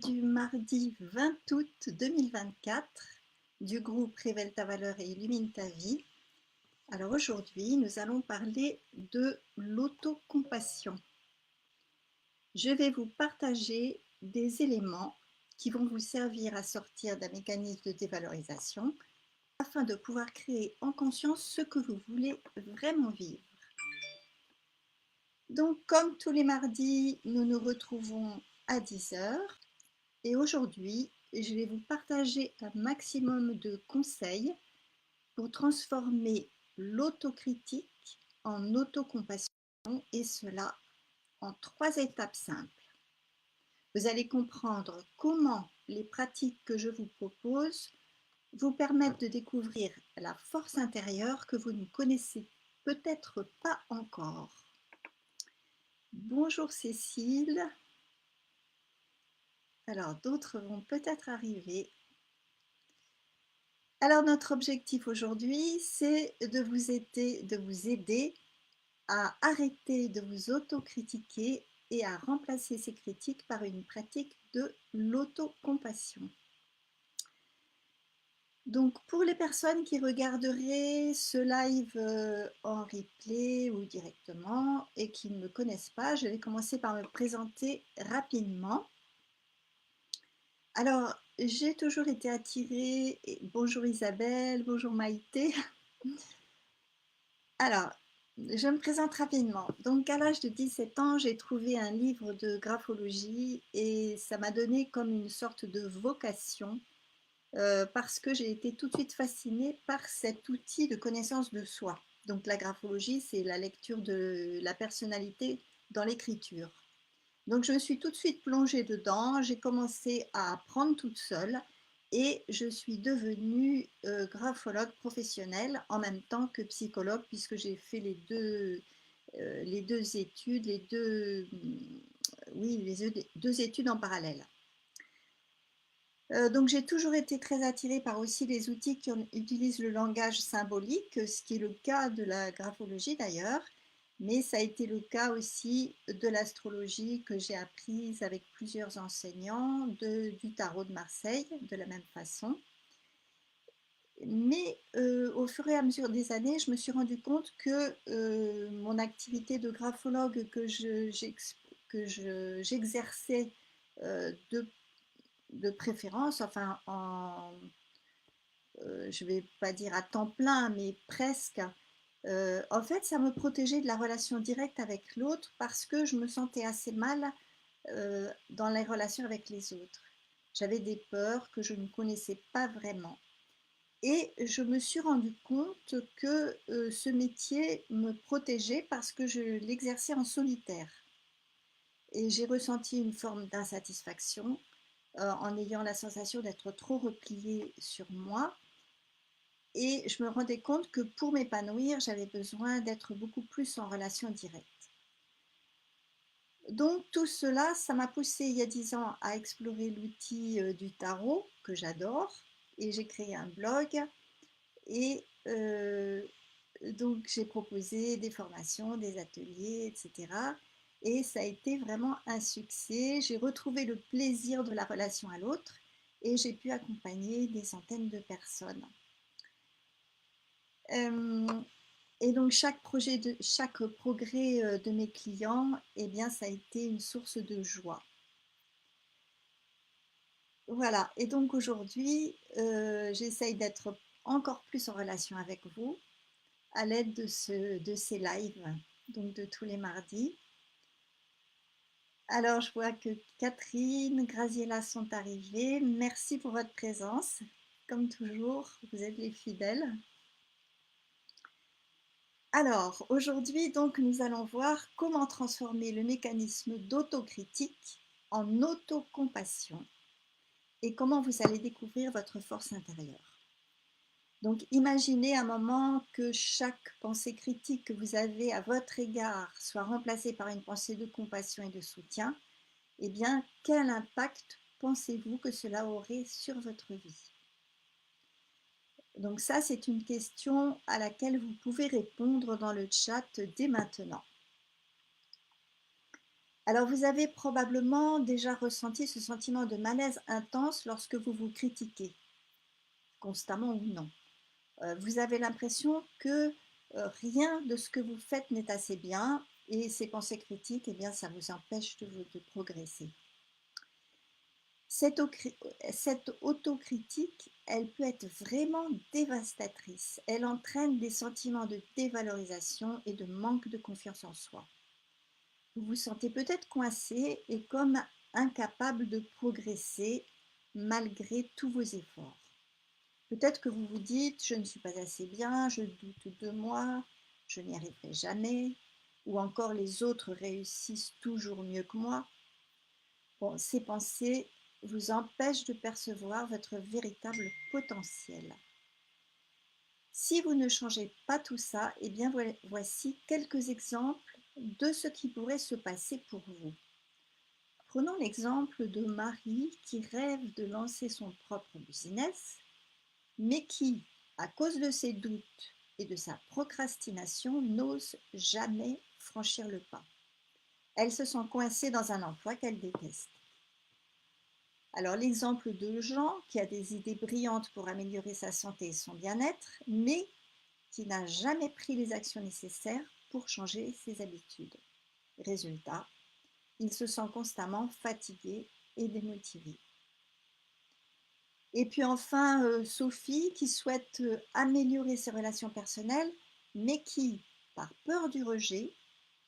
Du mardi 20 août 2024 du groupe Révèle ta valeur et illumine ta vie. Alors aujourd'hui, nous allons parler de l'autocompassion. Je vais vous partager des éléments qui vont vous servir à sortir d'un mécanisme de dévalorisation afin de pouvoir créer en conscience ce que vous voulez vraiment vivre. Donc, comme tous les mardis, nous nous retrouvons à 10 heures. Et aujourd'hui, je vais vous partager un maximum de conseils pour transformer l'autocritique en autocompassion, et cela en 3 étapes simples. Vous allez comprendre comment les pratiques que je vous propose vous permettent de découvrir la force intérieure que vous ne connaissez peut-être pas encore. Bonjour Cécile. Alors d'autres vont peut-être arriver. Alors notre objectif aujourd'hui, c'est de vous aider à arrêter de vous autocritiquer et à remplacer ces critiques par une pratique de l'autocompassion. Donc pour les personnes qui regarderaient ce live en replay ou directement et qui ne me connaissent pas, je vais commencer par me présenter rapidement. Alors, j'ai toujours été attirée, bonjour Isabelle, bonjour Maïté. Alors, je me présente rapidement. Donc, à l'âge de 17 ans, j'ai trouvé un livre de graphologie et ça m'a donné comme une sorte de vocation parce que j'ai été tout de suite fascinée par cet outil de connaissance de soi. Donc, la graphologie, c'est la lecture de la personnalité dans l'écriture. Donc, je me suis tout de suite plongée dedans, j'ai commencé à apprendre toute seule et je suis devenue graphologue professionnelle en même temps que psychologue puisque j'ai fait les deux études, les deux études en parallèle. Donc j'ai toujours été très attirée par aussi les outils qui utilisent le langage symbolique, ce qui est le cas de la graphologie d'ailleurs, mais ça a été le cas aussi de l'astrologie que j'ai apprise avec plusieurs enseignants, du tarot de Marseille de la même façon. Mais au fur et à mesure des années, je me suis rendu compte que mon activité de graphologue que j'exerçais de préférence, enfin je ne vais pas dire à temps plein, mais presque. En fait, ça me protégeait de la relation directe avec l'autre parce que je me sentais assez mal dans les relations avec les autres. J'avais des peurs que je ne connaissais pas vraiment. Et je me suis rendu compte que ce métier me protégeait parce que je l'exerçais en solitaire. Et j'ai ressenti une forme d'insatisfaction en ayant la sensation d'être trop repliée sur moi. Et je me rendais compte que pour m'épanouir, j'avais besoin d'être beaucoup plus en relation directe. Donc tout cela, ça m'a poussée il y a 10 ans à explorer l'outil du tarot, que j'adore, et j'ai créé un blog. Et donc j'ai proposé des formations, des ateliers, etc. Et ça a été vraiment un succès. J'ai retrouvé le plaisir de la relation à l'autre et j'ai pu accompagner des centaines de personnes. Et donc chaque progrès de mes clients, eh bien, ça a été une source de joie. Voilà, et donc aujourd'hui, j'essaye d'être encore plus en relation avec vous à l'aide de ces lives, donc de tous les mardis. Alors, je vois que Catherine, Graziella sont arrivées. Merci pour votre présence. Comme toujours, vous êtes les fidèles. Alors, aujourd'hui, donc, nous allons voir comment transformer le mécanisme d'autocritique en autocompassion et comment vous allez découvrir votre force intérieure. Donc, imaginez un moment que chaque pensée critique que vous avez à votre égard soit remplacée par une pensée de compassion et de soutien. Eh bien, quel impact pensez-vous que cela aurait sur votre vie? Donc ça, c'est une question à laquelle vous pouvez répondre dans le chat dès maintenant. Alors, vous avez probablement déjà ressenti ce sentiment de malaise intense lorsque vous vous critiquez, constamment ou non. Vous avez l'impression que rien de ce que vous faites n'est assez bien et ces pensées critiques, eh bien, ça vous empêche de progresser. Cette autocritique, elle peut être vraiment dévastatrice. Elle entraîne des sentiments de dévalorisation et de manque de confiance en soi. Vous vous sentez peut-être coincé et comme incapable de progresser malgré tous vos efforts. Peut-être que vous vous dites: «Je ne suis pas assez bien, je doute de moi, je n'y arriverai jamais» ou encore «Les autres réussissent toujours mieux que moi». Bon, ces pensées vous empêchent de percevoir votre véritable potentiel. Si vous ne changez pas tout ça, eh bien voici quelques exemples de ce qui pourrait se passer pour vous. Prenons l'exemple de Marie qui rêve de lancer son propre business, mais qui, à cause de ses doutes et de sa procrastination, n'ose jamais franchir le pas. Elle se sent coincée dans un emploi qu'elle déteste. Alors l'exemple de Jean qui a des idées brillantes pour améliorer sa santé et son bien-être, mais qui n'a jamais pris les actions nécessaires pour changer ses habitudes. Résultat, il se sent constamment fatigué et démotivé. Et puis enfin, Sophie qui souhaite améliorer ses relations personnelles, mais qui, par peur du rejet,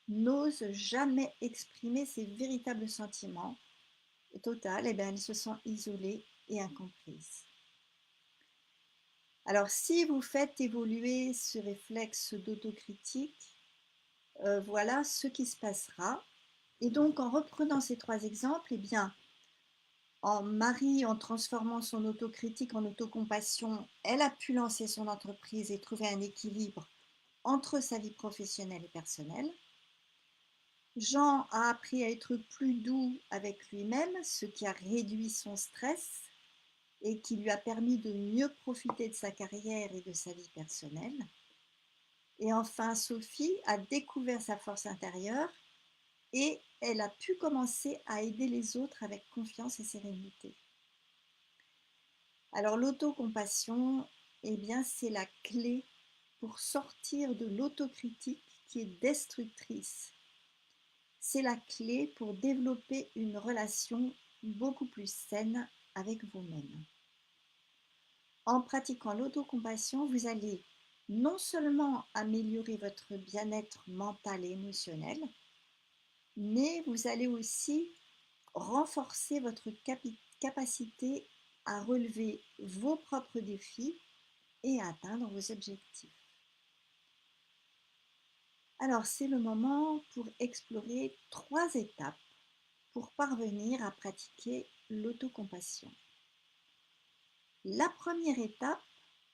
n'ose jamais exprimer ses véritables sentiments. Au total, eh bien, elle se sent isolée et incomprise. Alors, si vous faites évoluer ce réflexe d'autocritique, voilà ce qui se passera. Et donc, en reprenant ces trois exemples, eh bien, Marie, en transformant son autocritique en autocompassion, elle a pu lancer son entreprise et trouver un équilibre entre sa vie professionnelle et personnelle. Jean a appris à être plus doux avec lui-même, ce qui a réduit son stress et qui lui a permis de mieux profiter de sa carrière et de sa vie personnelle. Et enfin, Sophie a découvert sa force intérieure et elle a pu commencer à aider les autres avec confiance et sérénité. Alors l'autocompassion, eh bien, c'est la clé pour sortir de l'autocritique qui est destructrice. C'est la clé pour développer une relation beaucoup plus saine avec vous-même. En pratiquant l'autocompassion, vous allez non seulement améliorer votre bien-être mental et émotionnel, mais vous allez aussi renforcer votre capacité à relever vos propres défis et à atteindre vos objectifs. Alors c'est le moment pour explorer 3 étapes pour parvenir à pratiquer l'autocompassion. La première étape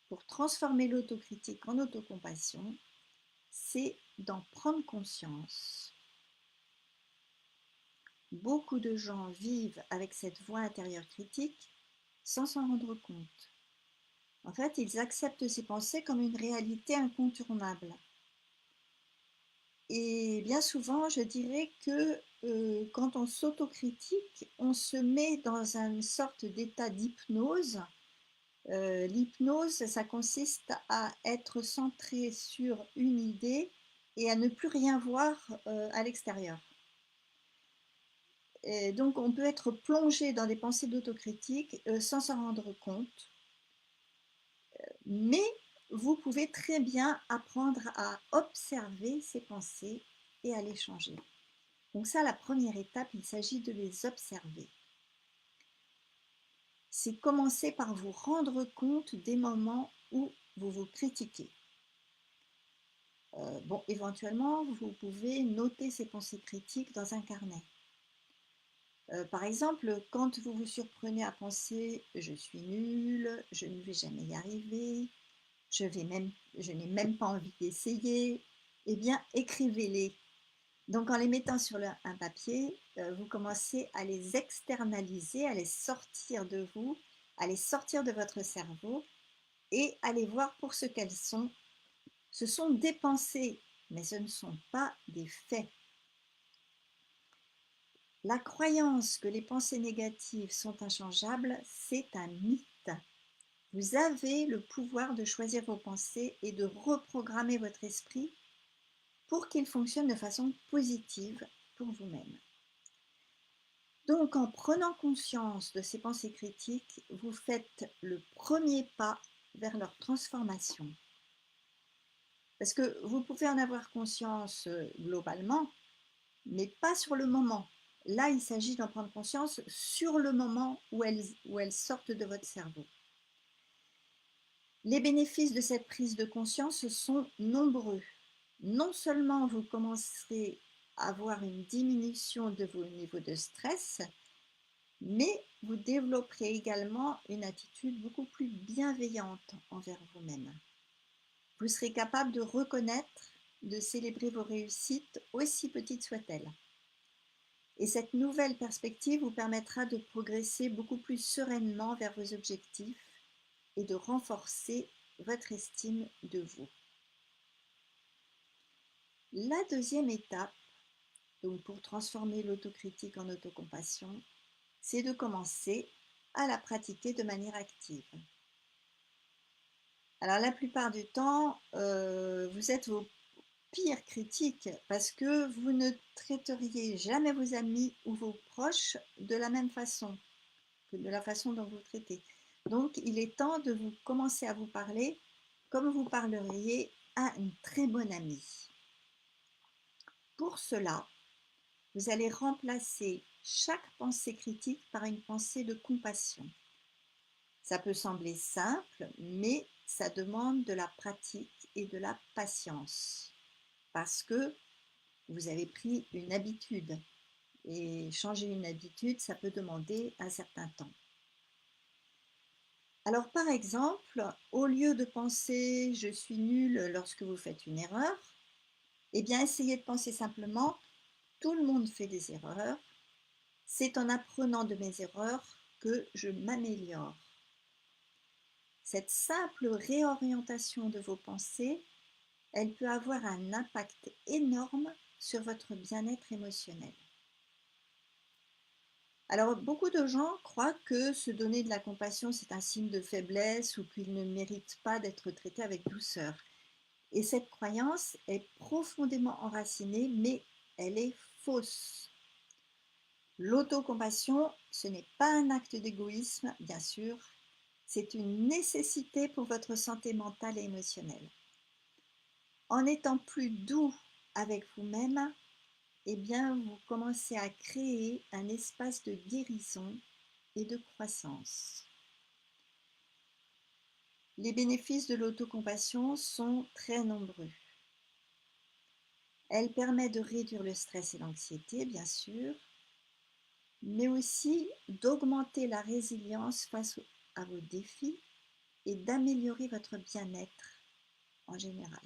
pour transformer l'autocritique en autocompassion, c'est d'en prendre conscience. Beaucoup de gens vivent avec cette voix intérieure critique sans s'en rendre compte. En fait, ils acceptent ces pensées comme une réalité incontournable. Et bien souvent, je dirais que quand on s'autocritique, on se met dans une sorte d'état d'hypnose. L'hypnose, ça consiste à être centré sur une idée et à ne plus rien voir à l'extérieur. Et donc, on peut être plongé dans des pensées d'autocritique sans s'en rendre compte, mais vous pouvez très bien apprendre à observer ces pensées et à les changer. Donc ça, la première étape, il s'agit de les observer. C'est commencer par vous rendre compte des moments où vous vous critiquez. Bon, éventuellement, vous pouvez noter ces pensées critiques dans un carnet. Par exemple, quand vous vous surprenez à penser: «Je suis nul, je ne vais jamais y arriver, je n'ai même pas envie d'essayer», eh bien, écrivez-les. Donc en les mettant sur un papier, vous commencez à les externaliser, à les sortir de vous, à les sortir de votre cerveau et à les voir pour ce qu'elles sont. Ce sont des pensées, mais ce ne sont pas des faits. La croyance que les pensées négatives sont inchangeables, c'est un mythe. Vous avez le pouvoir de choisir vos pensées et de reprogrammer votre esprit pour qu'il fonctionne de façon positive pour vous-même. Donc, en prenant conscience de ces pensées critiques, vous faites le premier pas vers leur transformation. Parce que vous pouvez en avoir conscience globalement, mais pas sur le moment. Là, il s'agit d'en prendre conscience sur le moment où elles sortent de votre cerveau. Les bénéfices de cette prise de conscience sont nombreux. Non seulement vous commencerez à avoir une diminution de vos niveaux de stress, mais vous développerez également une attitude beaucoup plus bienveillante envers vous-même. Vous serez capable de reconnaître, de célébrer vos réussites, aussi petites soient-elles. Et cette nouvelle perspective vous permettra de progresser beaucoup plus sereinement vers vos objectifs et de renforcer votre estime de vous. La deuxième étape, donc pour transformer l'autocritique en autocompassion, c'est de commencer à la pratiquer de manière active. Alors la plupart du temps, vous êtes vos pires critiques parce que vous ne traiteriez jamais vos amis ou vos proches de la même façon que de la façon dont vous traitez. Donc il est temps de vous commencer à vous parler comme vous parleriez à une très bonne amie. Pour cela, vous allez remplacer chaque pensée critique par une pensée de compassion. Ça peut sembler simple, mais ça demande de la pratique et de la patience parce que vous avez pris une habitude et changer une habitude, ça peut demander un certain temps. Alors par exemple, au lieu de penser je suis nul lorsque vous faites une erreur, eh bien essayez de penser simplement tout le monde fait des erreurs, c'est en apprenant de mes erreurs que je m'améliore. Cette simple réorientation de vos pensées, elle peut avoir un impact énorme sur votre bien-être émotionnel. Alors, beaucoup de gens croient que se donner de la compassion, c'est un signe de faiblesse ou qu'ils ne méritent pas d'être traités avec douceur. Et cette croyance est profondément enracinée, mais elle est fausse. L'autocompassion, ce n'est pas un acte d'égoïsme, bien sûr, c'est une nécessité pour votre santé mentale et émotionnelle. En étant plus doux avec vous-même, eh bien, vous commencez à créer un espace de guérison et de croissance. Les bénéfices de l'autocompassion sont très nombreux. Elle permet de réduire le stress et l'anxiété, bien sûr, mais aussi d'augmenter la résilience face à vos défis et d'améliorer votre bien-être en général.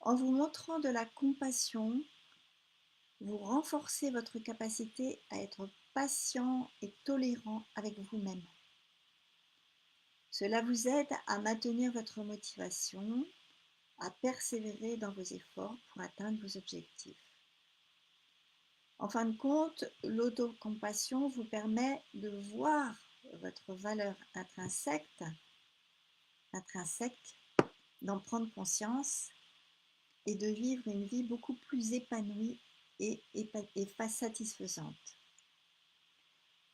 En vous montrant de la compassion, vous renforcez votre capacité à être patient et tolérant avec vous-même. Cela vous aide à maintenir votre motivation, à persévérer dans vos efforts pour atteindre vos objectifs. En fin de compte, l'autocompassion vous permet de voir votre valeur intrinsèque, d'en prendre conscience et de vivre une vie beaucoup plus épanouie et satisfaisante.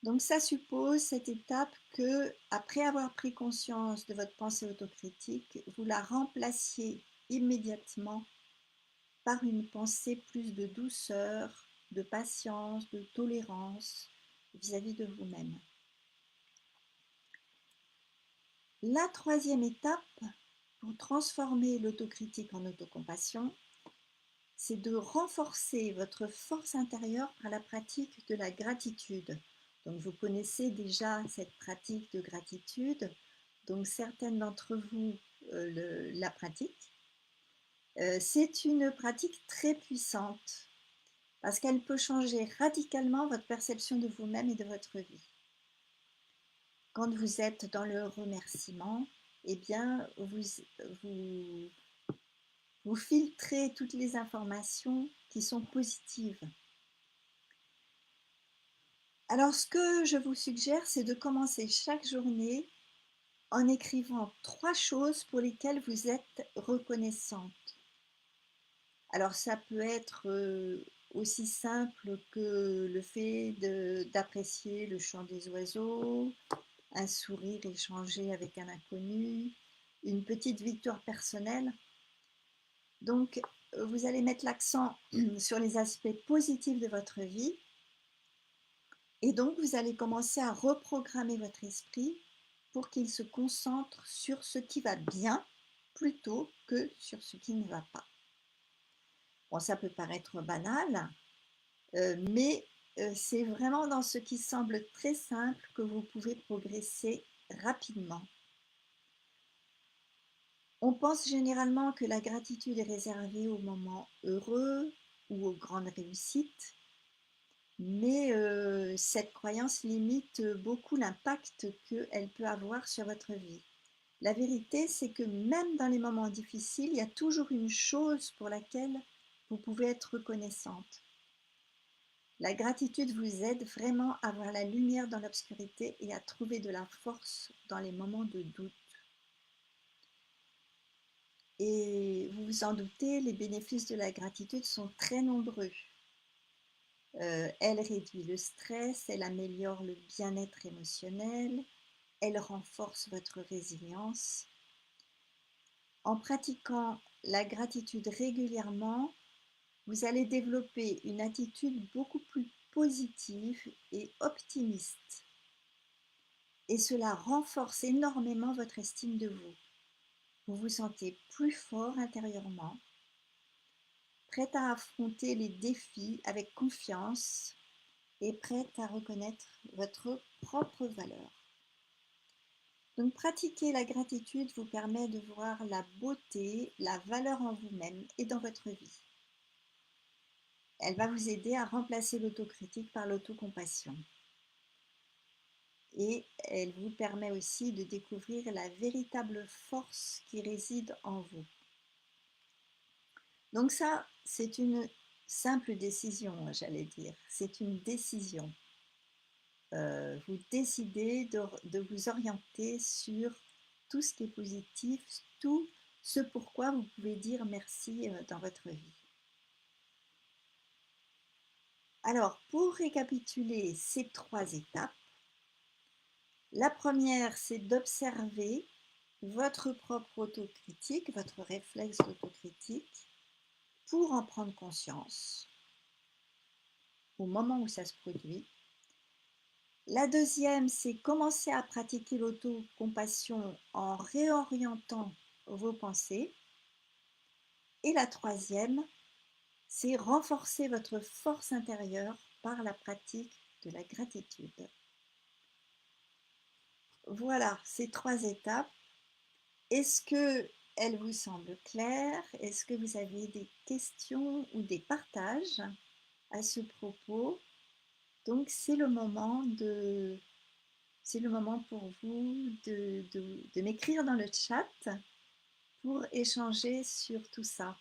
Donc ça suppose cette étape que, après avoir pris conscience de votre pensée autocritique, vous la remplaciez immédiatement par une pensée plus de douceur, de patience, de tolérance vis-à-vis de vous-même. La troisième étape pour transformer l'autocritique en autocompassion, c'est de renforcer votre force intérieure par la pratique de la gratitude. Donc vous connaissez déjà cette pratique de gratitude, donc certaines d'entre vous la pratiquent. C'est une pratique très puissante parce qu'elle peut changer radicalement votre perception de vous-même et de votre vie. Quand vous êtes dans le remerciement, eh bien, vous filtrez toutes les informations qui sont positives. Alors, ce que je vous suggère, c'est de commencer chaque journée en écrivant 3 choses pour lesquelles vous êtes reconnaissante. Alors ça peut être, aussi simple que le fait d'apprécier le chant des oiseaux, un sourire échangé avec un inconnu, une petite victoire personnelle. Donc, vous allez mettre l'accent sur les aspects positifs de votre vie et donc vous allez commencer à reprogrammer votre esprit pour qu'il se concentre sur ce qui va bien plutôt que sur ce qui ne va pas. Bon, ça peut paraître banal, mais c'est vraiment dans ce qui semble très simple que vous pouvez progresser rapidement. On pense généralement que la gratitude est réservée aux moments heureux ou aux grandes réussites, mais cette croyance limite beaucoup l'impact qu'elle peut avoir sur votre vie. La vérité, c'est que même dans les moments difficiles, il y a toujours une chose pour laquelle vous pouvez être reconnaissante. La gratitude vous aide vraiment à voir la lumière dans l'obscurité et à trouver de la force dans les moments de doute. Et vous vous en doutez, les bénéfices de la gratitude sont très nombreux. Elle réduit le stress, elle améliore le bien-être émotionnel, elle renforce votre résilience. En pratiquant la gratitude régulièrement, vous allez développer une attitude beaucoup plus positive et optimiste. Et cela renforce énormément votre estime de vous. Vous vous sentez plus fort intérieurement, prête à affronter les défis avec confiance et prête à reconnaître votre propre valeur. Donc pratiquer la gratitude vous permet de voir la beauté, la valeur en vous-même et dans votre vie. Elle va vous aider à remplacer l'autocritique par l'autocompassion. Et elle vous permet aussi de découvrir la véritable force qui réside en vous. Donc ça, c'est une simple décision, j'allais dire. C'est une décision. Vous décidez de vous orienter sur tout ce qui est positif, tout ce pourquoi vous pouvez dire merci dans votre vie. Alors, pour récapituler ces 3 étapes, la première, c'est d'observer votre propre autocritique, votre réflexe d'autocritique, pour en prendre conscience au moment où ça se produit. La deuxième, c'est commencer à pratiquer l'autocompassion en réorientant vos pensées. Et la troisième, c'est renforcer votre force intérieure par la pratique de la gratitude. Voilà ces 3 étapes. Est-ce qu'elles vous semblent claires? Est-ce que vous avez des questions ou des partages à ce propos? Donc c'est le moment pour vous de m'écrire dans le chat pour échanger sur tout ça.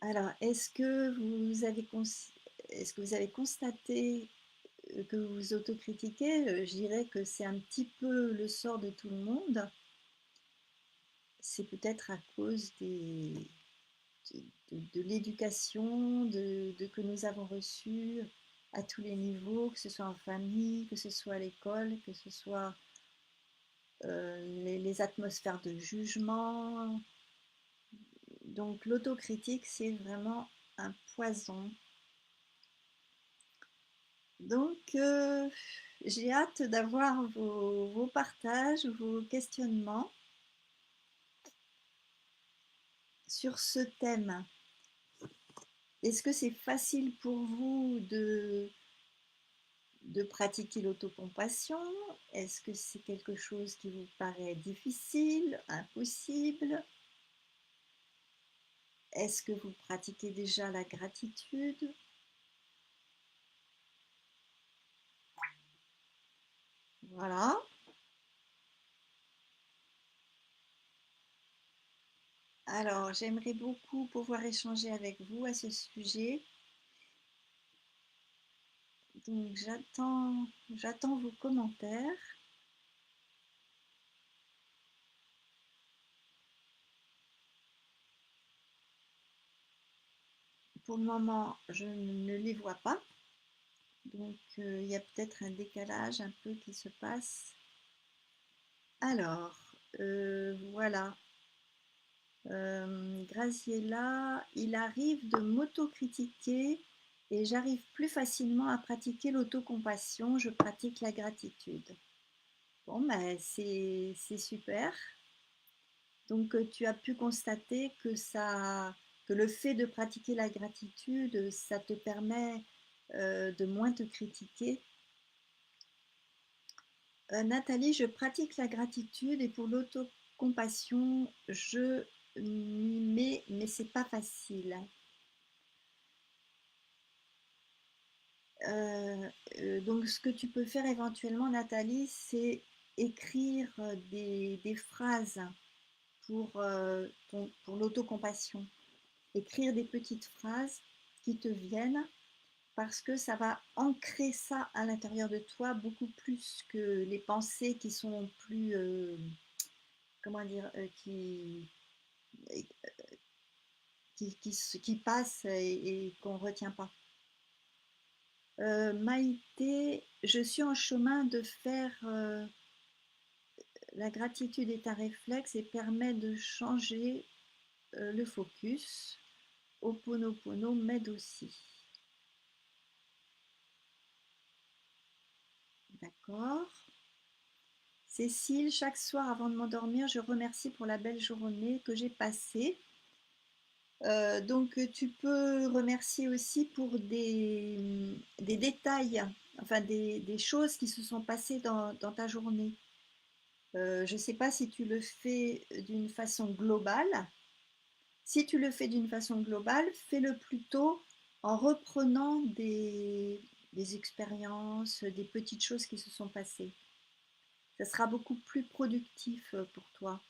Alors, est-ce que vous avez constaté que vous vous autocritiquez? Je dirais que c'est un petit peu le sort de tout le monde. C'est peut-être à cause de l'éducation que nous avons reçue à tous les niveaux, que ce soit en famille, que ce soit à l'école, que ce soit les atmosphères de jugement. Donc l'autocritique, c'est vraiment un poison. Donc j'ai hâte d'avoir vos partages, vos questionnements sur ce thème. Est-ce que c'est facile pour vous de pratiquer l'autocompassion? Est-ce que c'est quelque chose qui vous paraît difficile, impossible? Est-ce que vous pratiquez déjà la gratitude? Voilà. Alors, j'aimerais beaucoup pouvoir échanger avec vous à ce sujet. Donc j'attends vos commentaires. Pour le moment, je ne les vois pas. Donc il y a peut-être un décalage un peu qui se passe. Alors, voilà. Graziella, il arrive de m'autocritiquer et j'arrive plus facilement à pratiquer l'autocompassion, je pratique la gratitude. Bon, ben, c'est super. Donc, tu as pu constater que le fait de pratiquer la gratitude, ça te permet de moins te critiquer. Nathalie, je pratique la gratitude et pour l'autocompassion, je m'y mets, mais c'est pas facile. Donc, ce que tu peux faire éventuellement, Nathalie, c'est écrire des phrases pour l'autocompassion. Écrire des petites phrases qui te viennent parce que ça va ancrer ça à l'intérieur de toi beaucoup plus que les pensées qui sont plus, comment dire, qui passent et qu'on ne retient pas. Maïté, je suis en chemin de faire la gratitude est un réflexe et permet de changer le focus. Ho'oponopono m'aide aussi. D'accord. Cécile, chaque soir avant de m'endormir, je remercie pour la belle journée que j'ai passée. Donc tu peux remercier aussi pour des détails, enfin des choses qui se sont passées dans ta journée. Je ne sais pas si tu le fais d'une façon globale. Si tu le fais d'une façon globale, fais-le plutôt en reprenant des expériences, des petites choses qui se sont passées. Ça sera beaucoup plus productif pour toi.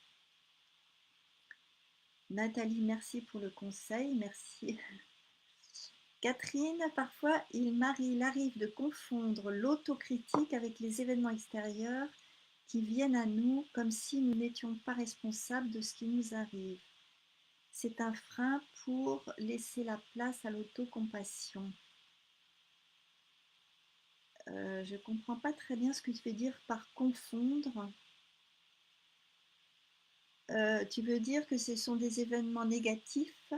Nathalie, merci pour le conseil, merci. Catherine, parfois il arrive de confondre l'autocritique avec les événements extérieurs qui viennent à nous comme si nous n'étions pas responsables de ce qui nous arrive. C'est un frein pour laisser la place à l'autocompassion. Je ne comprends pas très bien ce que tu veux dire par confondre. Tu veux dire que ce sont des événements négatifs.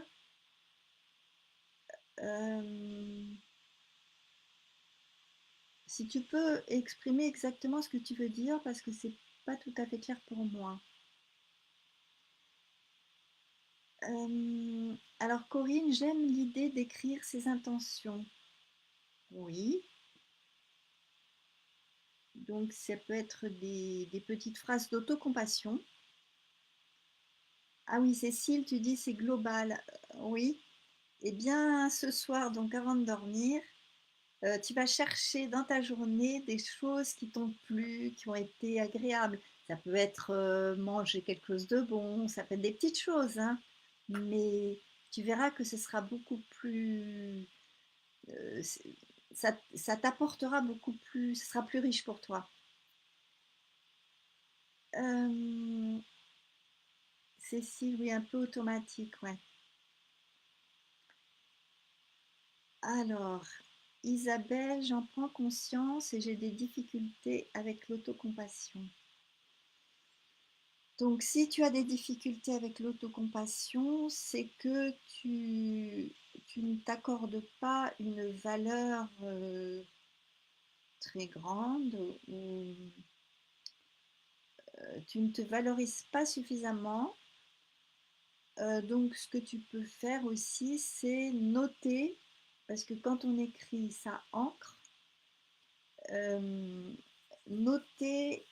Si tu peux exprimer exactement ce que tu veux dire parce que c'est pas tout à fait clair pour moi. Alors Corinne, j'aime l'idée d'écrire ses intentions. Oui. Donc ça peut être des petites phrases d'autocompassion. Ah oui, Cécile, tu dis c'est global. Oui. Eh bien, ce soir, donc avant de dormir, tu vas chercher dans ta journée des choses qui t'ont plu, qui ont été agréables. Ça peut être manger quelque chose de bon, ça peut être des petites choses, hein, mais tu verras que ce sera beaucoup plus... euh, ça t'apportera beaucoup plus, ce sera plus riche pour toi. Euh, Cécile, oui, un peu automatique, ouais. Alors, Isabelle, j'en prends conscience et j'ai des difficultés avec l'autocompassion. Donc, si tu as des difficultés avec l'autocompassion, c'est que tu ne t'accordes pas une valeur très grande ou tu ne te valorises pas suffisamment. Donc, ce que tu peux faire aussi, c'est noter, parce que quand on écrit, ça ancre. euh, Noter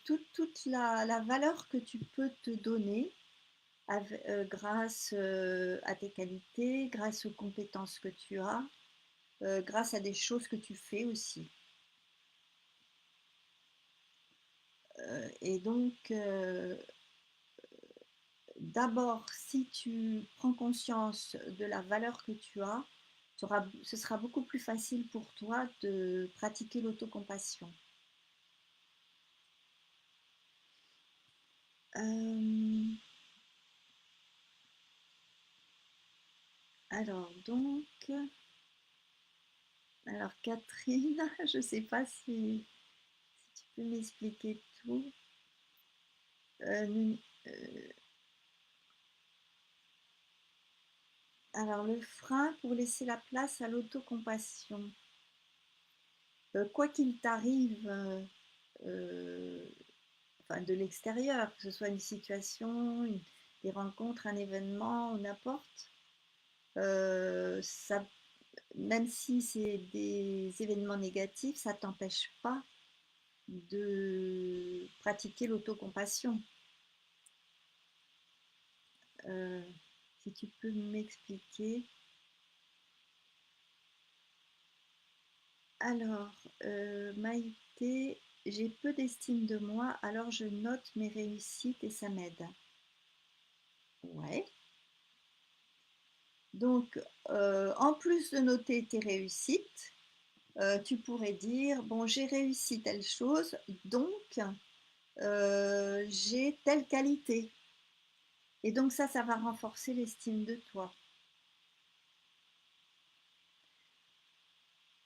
toute la valeur que tu peux te donner grâce à tes qualités, grâce aux compétences que tu as, grâce à des choses que tu fais aussi. Et donc, d'abord, si tu prends conscience de la valeur que tu as, Ce sera beaucoup plus facile pour toi de pratiquer l'autocompassion. Alors donc, alors Catherine, je ne sais pas si tu peux m'expliquer tout. Alors le frein pour laisser la place à l'autocompassion. Quoi qu'il t'arrive, enfin de l'extérieur, que ce soit une situation, des rencontres, un événement, n'importe, ça, même si c'est des événements négatifs, ça ne t'empêche pas de pratiquer l'autocompassion. Si tu peux m'expliquer. Alors, Maïté, j'ai peu d'estime de moi, alors je note mes réussites et ça m'aide. Ouais. Donc, en plus de noter tes réussites, tu pourrais dire, bon, j'ai réussi telle chose, donc j'ai telle qualité. Et donc ça va renforcer l'estime de toi.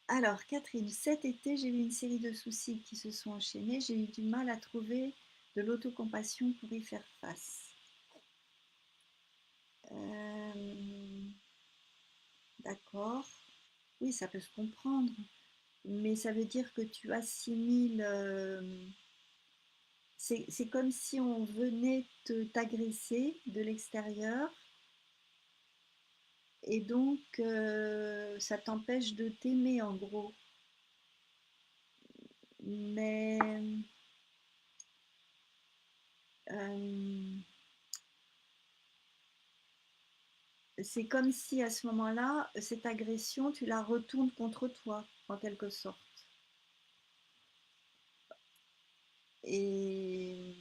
Alors, Catherine, cet été, j'ai eu une série de soucis qui se sont enchaînés. J'ai eu du mal à trouver de l'autocompassion pour y faire face. D'accord. Oui, ça peut se comprendre. Mais ça veut dire que tu assimiles... c'est comme si on venait t'agresser de l'extérieur. Et donc, ça t'empêche de t'aimer, en gros. Mais... c'est comme si à ce moment-là, cette agression, tu la retournes contre toi, en quelque sorte. Et,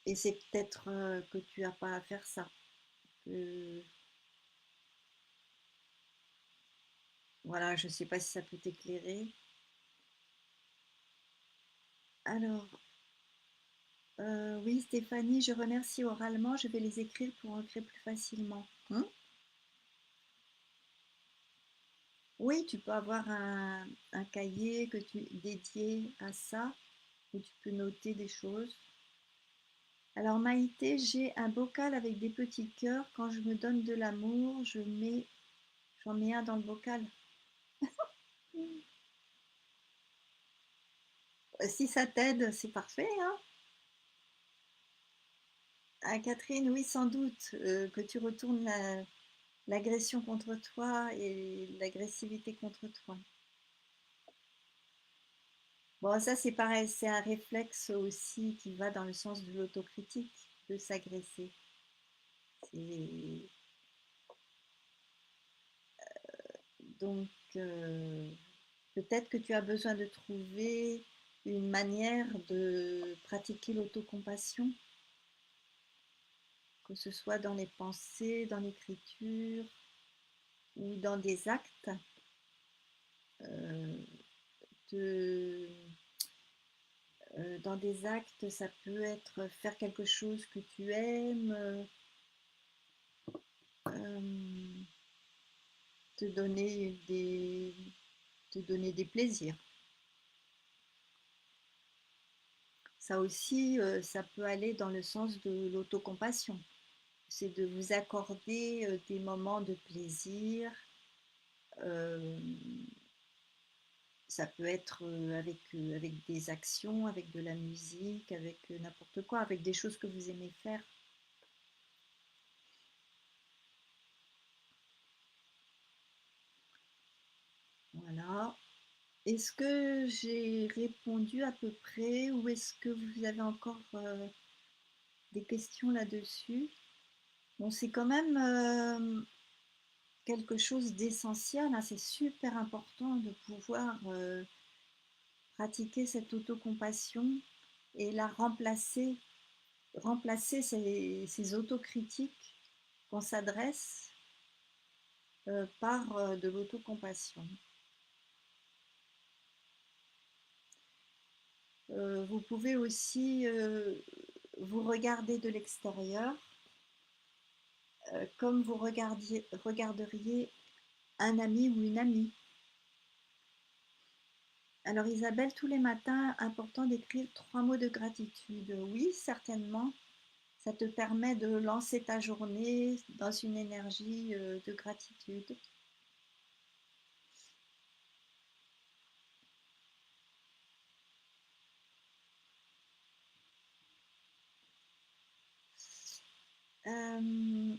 et c'est peut-être que tu n'as pas à faire ça. Que, voilà, je ne sais pas si ça peut t'éclairer. Alors, oui, Stéphanie, je remercie oralement. Je vais les écrire pour ancrer plus facilement. Oui, tu peux avoir un cahier dédié à ça, où tu peux noter des choses. Alors Maïté, j'ai un bocal avec des petits cœurs. Quand je me donne de l'amour, j'en mets un dans le bocal. Si ça t'aide, c'est parfait, hein. Ah, Catherine, oui, sans doute, que tu retournes l'agression contre toi et l'agressivité contre toi. Bon, ça c'est pareil, c'est un réflexe aussi qui va dans le sens de l'autocritique, de s'agresser. Donc, peut-être que tu as besoin de trouver une manière de pratiquer l'autocompassion, que ce soit dans les pensées, dans l'écriture ou dans des actes. Euh, de, Dans des actes, ça peut être faire quelque chose que tu aimes, euh, te donner te donner des plaisirs. Ça aussi, ça peut aller dans le sens de l'autocompassion. C'est de vous accorder des moments de plaisir. Euh, Ça peut être avec des actions, avec de la musique, avec n'importe quoi, avec des choses que vous aimez faire. Voilà. Est-ce que j'ai répondu à peu près ou est-ce que vous avez encore des questions là-dessus? Bon, c'est quand même quelque chose d'essentiel, hein. C'est super important de pouvoir pratiquer cette autocompassion et la remplacer ces autocritiques qu'on s'adresse par de l'autocompassion. Vous pouvez aussi vous regarder de l'extérieur, comme vous regarderiez un ami ou une amie. Alors Isabelle, tous les matins, important d'écrire 3 mots de gratitude. Oui, certainement. Ça te permet de lancer ta journée dans une énergie de gratitude. Euh,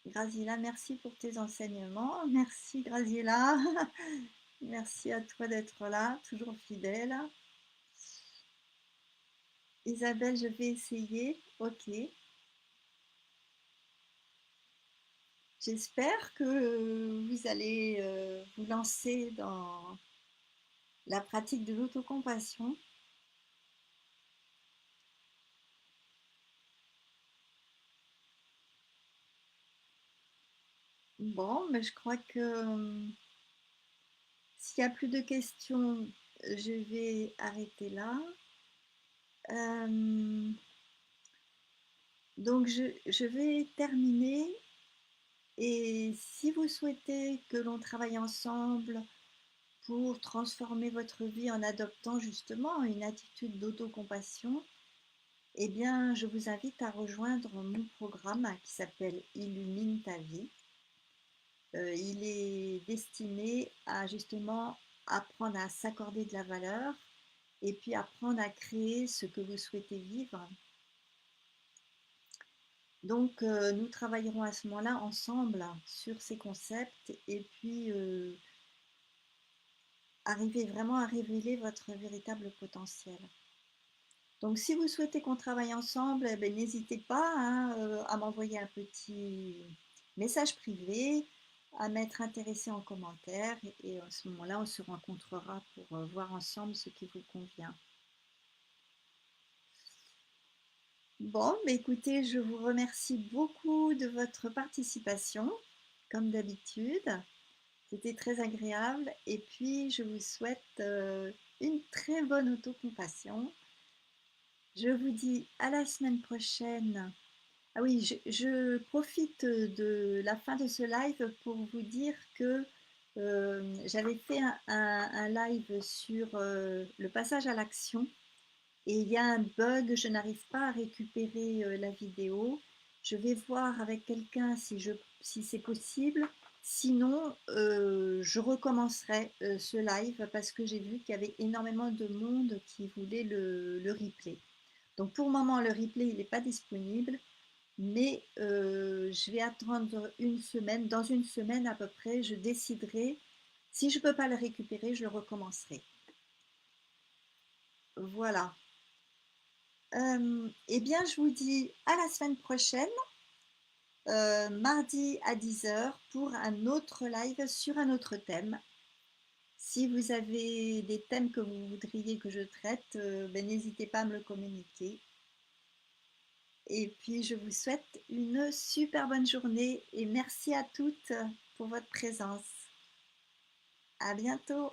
Graziella, merci pour tes enseignements. Merci Graziella. Merci à toi d'être là, toujours fidèle. Isabelle, je vais essayer. Ok. J'espère que vous allez vous lancer dans la pratique de l'autocompassion. Bon, mais je crois que s'il n'y a plus de questions, je vais arrêter là. Euh, donc, je vais terminer. Et si vous souhaitez que l'on travaille ensemble pour transformer votre vie en adoptant justement une attitude d'autocompassion, eh bien, je vous invite à rejoindre mon programme qui s'appelle Illumine ta vie. Il est destiné à justement apprendre à s'accorder de la valeur et puis apprendre à créer ce que vous souhaitez vivre. Donc, nous travaillerons à ce moment-là ensemble sur ces concepts et puis arriver vraiment à révéler votre véritable potentiel. Donc, si vous souhaitez qu'on travaille ensemble, eh bien, n'hésitez pas hein, à m'envoyer un petit message privé, à m'être intéressé en commentaire et à ce moment-là, on se rencontrera pour voir ensemble ce qui vous convient. Bon, mais écoutez, je vous remercie beaucoup de votre participation, comme d'habitude. C'était très agréable et puis je vous souhaite une très bonne autocompassion. Je vous dis à la semaine prochaine. Ah oui, je profite de la fin de ce live pour vous dire que j'avais fait un live sur le passage à l'action et il y a un bug, je n'arrive pas à récupérer la vidéo. Je vais voir avec quelqu'un si c'est possible. Sinon, je recommencerai ce live parce que j'ai vu qu'il y avait énormément de monde qui voulait le replay. Donc pour le moment, le replay il n'est pas disponible, mais je vais attendre une semaine. Dans une semaine à peu près, je déciderai. Si je ne peux pas le récupérer, je le recommencerai. Voilà. Eh bien, je vous dis à la semaine prochaine, mardi à 10h, pour un autre live sur un autre thème. Si vous avez des thèmes que vous voudriez que je traite, ben, n'hésitez pas à me le communiquer. Et puis, je vous souhaite une super bonne journée et merci à toutes pour votre présence. À bientôt.